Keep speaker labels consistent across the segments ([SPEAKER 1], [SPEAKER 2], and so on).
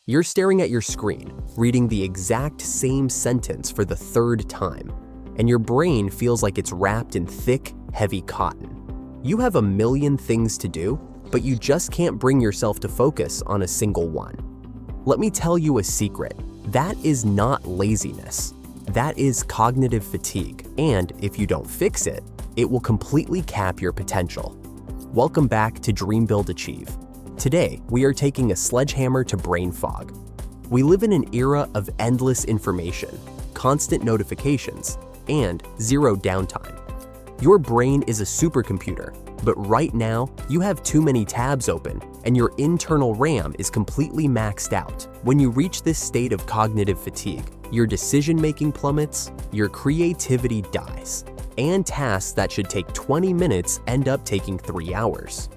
[SPEAKER 1] You're staring at your screen, reading the exact same sentence for the third time, and your brain feels like it's wrapped in thick, heavy cotton. You have a million things to do, but you just can't bring yourself to focus on a single one. Let me tell you a secret. That is not laziness. That is cognitive fatigue, and if you don't fix it, it will completely cap your potential. Welcome back to DreamBuildAchieve. Today, we are taking a sledgehammer to brain fog. We live in an era of endless information, constant notifications, and zero downtime. Your brain is a supercomputer, but right now, you have too many tabs open and your internal RAM is completely maxed out. When you reach this state of cognitive fatigue, your decision-making plummets, your creativity dies, and tasks that should take 20 minutes end up taking 3 hours.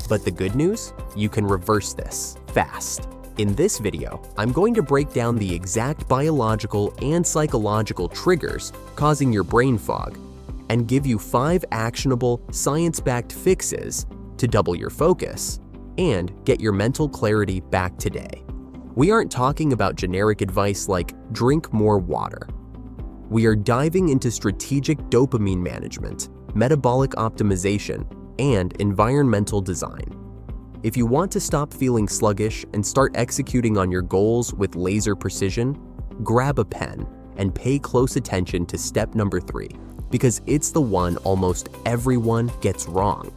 [SPEAKER 1] But the good news? You can reverse this fast. In this video, I'm going to break down the exact biological and psychological triggers causing your brain fog and give you 5 actionable, science-backed fixes to double your focus and get your mental clarity back today. We aren't talking about generic advice like drink more water. We are diving into strategic dopamine management, metabolic optimization, and environmental design. If you want to stop feeling sluggish and start executing on your goals with laser precision, grab a pen and pay close attention to step number 3, because it's the one almost everyone gets wrong.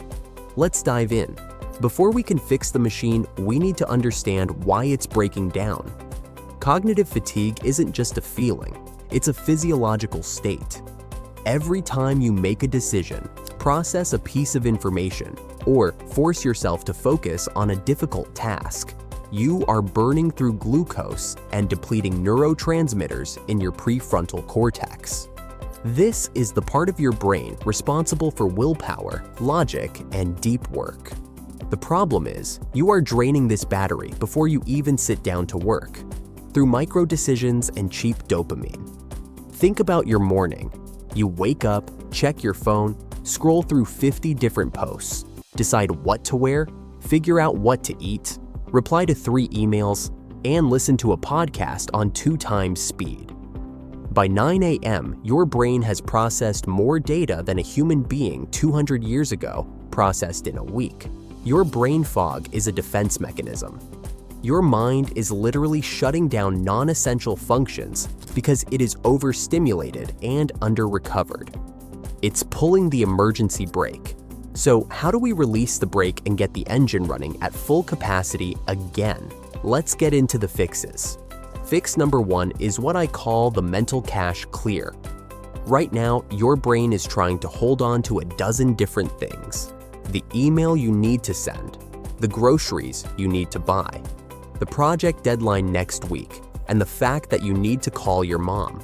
[SPEAKER 1] Let's dive in. Before we can fix the machine, we need to understand why it's breaking down. Cognitive fatigue isn't just a feeling, it's a physiological state. Every time you make a decision, process a piece of information, or force yourself to focus on a difficult task, you are burning through glucose and depleting neurotransmitters in your prefrontal cortex. This is the part of your brain responsible for willpower, logic, and deep work. The problem is, you are draining this battery before you even sit down to work, through micro decisions and cheap dopamine. Think about your morning. You wake up, check your phone, scroll through 50 different posts, decide what to wear, figure out what to eat, reply to 3 emails, and listen to a podcast on 2 times speed. By 9 a.m., your brain has processed more data than a human being 200 years ago processed in a week. Your brain fog is a defense mechanism. Your mind is literally shutting down non-essential functions because it is overstimulated and under-recovered. It's pulling the emergency brake. So how do we release the brake and get the engine running at full capacity again? Let's get into the fixes. Fix number 1 is what I call the mental cache clear. Right now, your brain is trying to hold on to a dozen different things. The email you need to send, the groceries you need to buy, the project deadline next week, and the fact that you need to call your mom.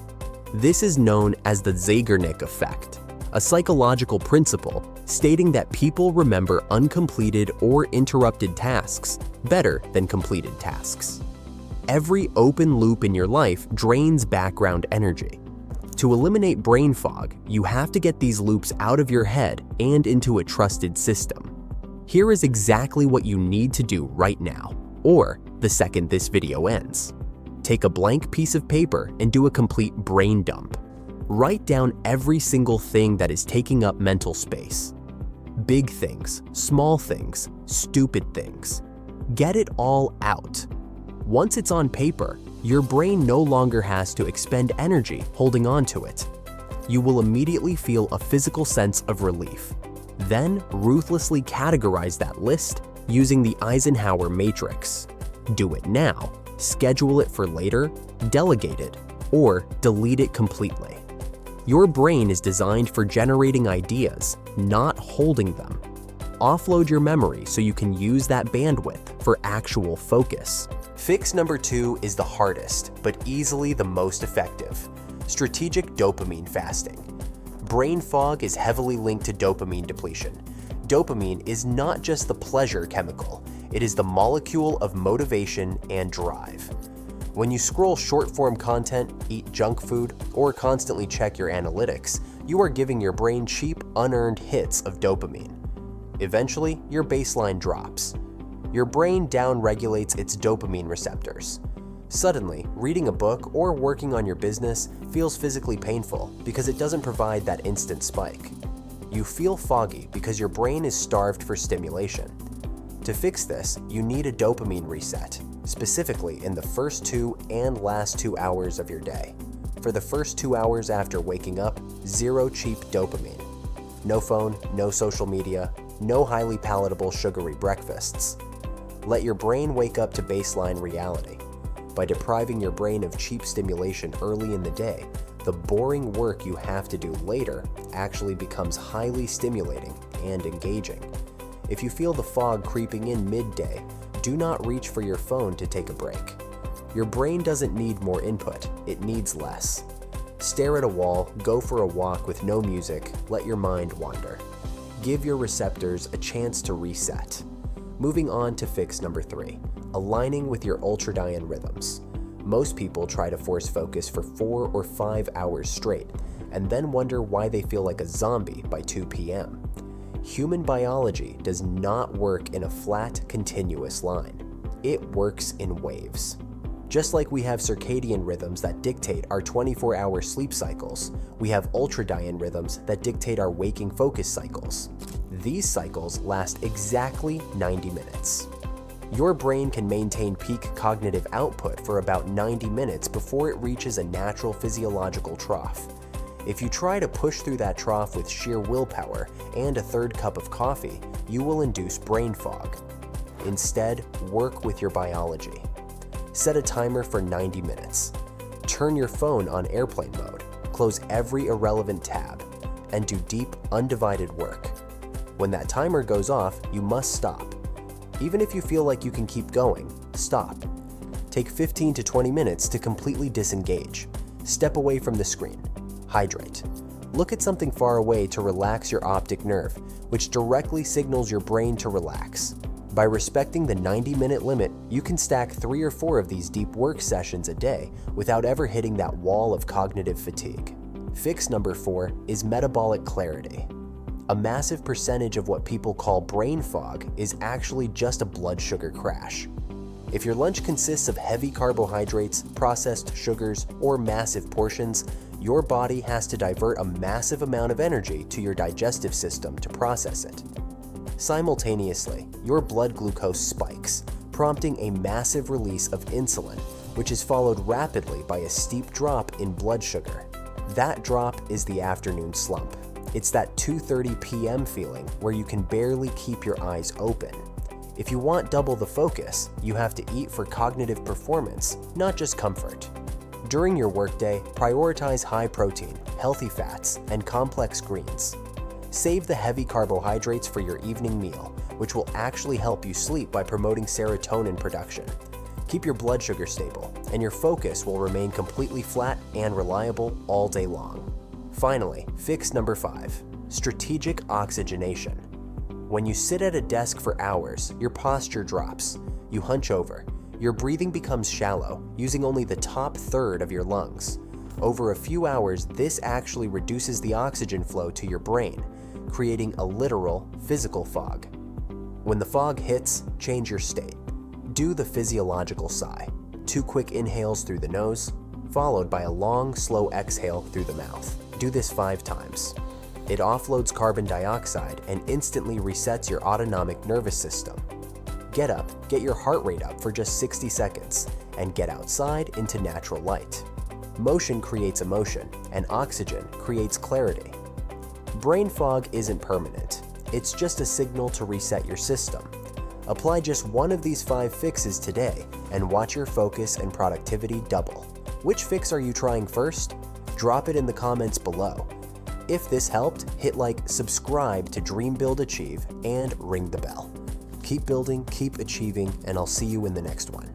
[SPEAKER 1] This is known as the Zeigarnik effect, a psychological principle stating that people remember uncompleted or interrupted tasks better than completed tasks. Every open loop in your life drains background energy. To eliminate brain fog, you have to get these loops out of your head and into a trusted system. Here is exactly what you need to do right now, or the second this video ends. Take a blank piece of paper and do a complete brain dump. Write down every single thing that is taking up mental space. Big things, small things, stupid things. Get it all out. Once it's on paper, your brain no longer has to expend energy holding on to it. You will immediately feel a physical sense of relief. Then ruthlessly categorize that list using the Eisenhower matrix. Do it now, schedule it for later, delegate it, or delete it completely. Your brain is designed for generating ideas, not holding them. Offload your memory so you can use that bandwidth for actual focus. Fix number 2 is the hardest, but easily the most effective. Strategic dopamine fasting. Brain fog is heavily linked to dopamine depletion. Dopamine is not just the pleasure chemical, it is the molecule of motivation and drive. When you scroll short-form content, eat junk food, or constantly check your analytics, you are giving your brain cheap, unearned hits of dopamine. Eventually, your baseline drops. Your brain downregulates its dopamine receptors. Suddenly, reading a book or working on your business feels physically painful because it doesn't provide that instant spike. You feel foggy because your brain is starved for stimulation. To fix this, you need a dopamine reset, specifically in the first 2 and last 2 hours of your day. For the first 2 hours after waking up, zero cheap dopamine. No phone, no social media, no highly palatable sugary breakfasts. Let your brain wake up to baseline reality. By depriving your brain of cheap stimulation early in the day, the boring work you have to do later actually becomes highly stimulating and engaging. If you feel the fog creeping in midday, do not reach for your phone to take a break. Your brain doesn't need more input, it needs less. Stare at a wall, go for a walk with no music, let your mind wander. Give your receptors a chance to reset. Moving on to fix number 3, aligning with your ultradian rhythms. Most people try to force focus for 4 or 5 hours straight, and then wonder why they feel like a zombie by 2 p.m. Human biology does not work in a flat, continuous line. It works in waves. Just like we have circadian rhythms that dictate our 24-hour sleep cycles, we have ultradian rhythms that dictate our waking focus cycles. These cycles last exactly 90 minutes. Your brain can maintain peak cognitive output for about 90 minutes before it reaches a natural physiological trough. If you try to push through that trough with sheer willpower and a third cup of coffee, you will induce brain fog. Instead, work with your biology. Set a timer for 90 minutes. Turn your phone on airplane mode, close every irrelevant tab, and do deep, undivided work. When that timer goes off, you must stop. Even if you feel like you can keep going, stop. Take 15 to 20 minutes to completely disengage. Step away from the screen. Hydrate. Look at something far away to relax your optic nerve, which directly signals your brain to relax. By respecting the 90-minute limit, you can stack 3 or 4 of these deep work sessions a day without ever hitting that wall of cognitive fatigue. Fix number 4 is metabolic clarity. A massive percentage of what people call brain fog is actually just a blood sugar crash. If your lunch consists of heavy carbohydrates, processed sugars, or massive portions, your body has to divert a massive amount of energy to your digestive system to process it. Simultaneously, your blood glucose spikes, prompting a massive release of insulin, which is followed rapidly by a steep drop in blood sugar. That drop is the afternoon slump. It's that 2:30 p.m. feeling where you can barely keep your eyes open. If you want double the focus, you have to eat for cognitive performance, not just comfort. During your workday, prioritize high protein, healthy fats, and complex greens. Save the heavy carbohydrates for your evening meal, which will actually help you sleep by promoting serotonin production. Keep your blood sugar stable, and your focus will remain completely flat and reliable all day long. Finally, fix number 5, strategic oxygenation. When you sit at a desk for hours, your posture drops. You hunch over. Your breathing becomes shallow, using only the top third of your lungs. Over a few hours, this actually reduces the oxygen flow to your brain, creating a literal physical fog. When the fog hits, change your state. Do the physiological sigh, 2 quick inhales through the nose, followed by a long, slow exhale through the mouth. Do this 5 times. It offloads carbon dioxide and instantly resets your autonomic nervous system. Get up, get your heart rate up for just 60 seconds, and get outside into natural light. Motion creates emotion, and oxygen creates clarity. Brain fog isn't permanent. It's just a signal to reset your system. Apply just one of these 5 fixes today and watch your focus and productivity double. Which fix are you trying first? Drop it in the comments below. If this helped, hit like, subscribe to DreamBuildAchieve, and ring the bell. Keep building, keep achieving, and I'll see you in the next one.